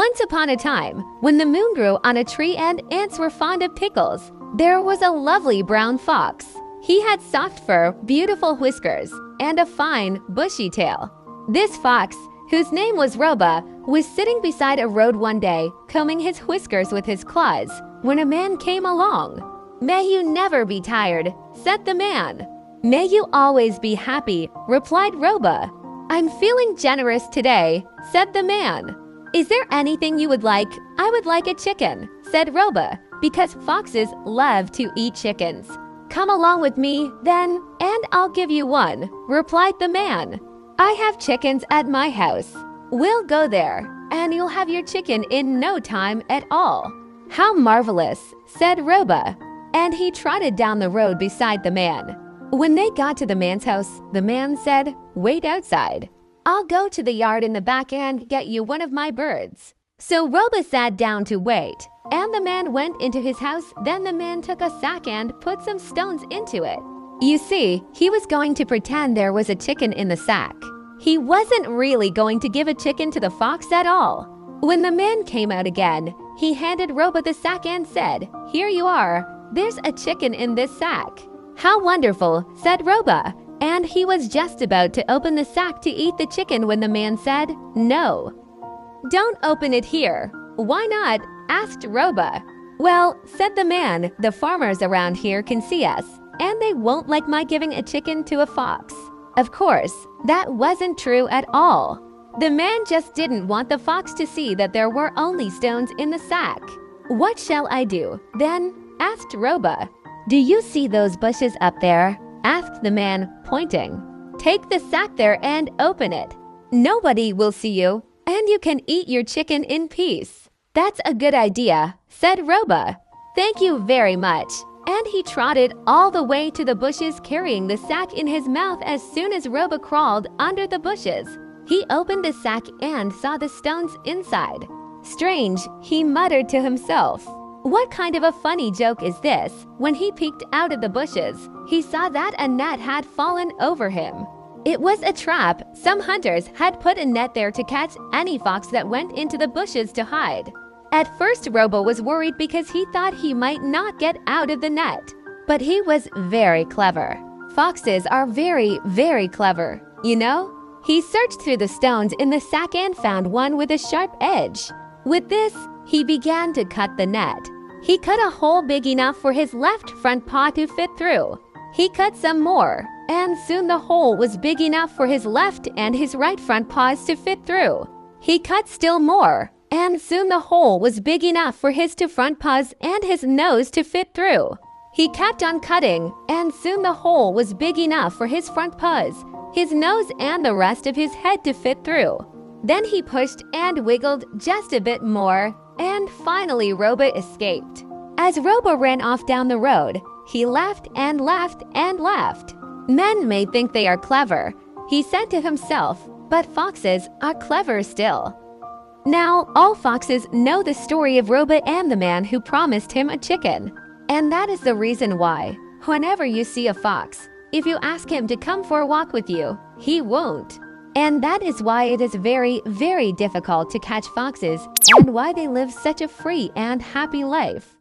Once upon a time, when the moon grew on a tree and ants were fond of pickles, there was a lovely brown fox. He had soft fur, beautiful whiskers, and a fine, bushy tail. This fox, whose name was Roba, was sitting beside a road one day, combing his whiskers with his claws, when a man came along. "May you never be tired," said the man. "May you always be happy," replied Roba. "I'm feeling generous today," said the man. "Is there anything you would like?" "I would like a chicken," said Roba, because foxes love to eat chickens. "Come along with me, then, and I'll give you one," replied the man. "I have chickens at my house. We'll go there, and you'll have your chicken in no time at all." "How marvelous," said Roba, and he trotted down the road beside the man. When they got to the man's house, the man said, "Wait outside. I'll go to the yard in the back and get you one of my birds." So Roba sat down to wait, and the man went into his house. Then the man took a sack and put some stones into it. You see, he was going to pretend there was a chicken in the sack. He wasn't really going to give a chicken to the fox at all. When the man came out again, he handed Roba the sack and said, "Here you are. There's a chicken in this sack." "How wonderful," said Roba, and he was just about to open the sack to eat the chicken when the man said, "No. Don't open it here." "Why not?" asked Roba. "Well," said the man, "the farmers around here can see us, and they won't like my giving a chicken to a fox." Of course, that wasn't true at all. The man just didn't want the fox to see that there were only stones in the sack. "What shall I do, then?" asked Roba. "Do you see those bushes up there?" asked the man, pointing. "Take the sack there and open it. Nobody will see you, and you can eat your chicken in peace." "That's a good idea," said Roba. "Thank you very much." And he trotted all the way to the bushes carrying the sack in his mouth. As soon as Roba crawled under the bushes, he opened the sack and saw the stones inside. "Strange," he muttered to himself. "What kind of a funny joke is this?" When he peeked out of the bushes, he saw that a net had fallen over him. It was a trap. Some hunters had put a net there to catch any fox that went into the bushes to hide. At first, Roba was worried because he thought he might not get out of the net. But he was very clever. Foxes are very, very clever, you know? He searched through the stones in the sack and found one with a sharp edge. With this, he began to cut the net. He cut a hole big enough for his left front paw to fit through. He cut some more, and soon the hole was big enough for his left and his right front paws to fit through. He cut still more, and soon the hole was big enough for his two front paws and his nose to fit through. He kept on cutting, and soon the hole was big enough for his front paws, his nose, and the rest of his head to fit through. Then he pushed and wiggled just a bit more, and finally Roba escaped. As Roba ran off down the road, he laughed and laughed and laughed. "Men may think they are clever," he said to himself, "but foxes are clever still." Now, all foxes know the story of Roba and the man who promised him a chicken. And that is the reason why, whenever you see a fox, if you ask him to come for a walk with you, he won't. And that is why it is very, very difficult to catch foxes and why they live such a free and happy life.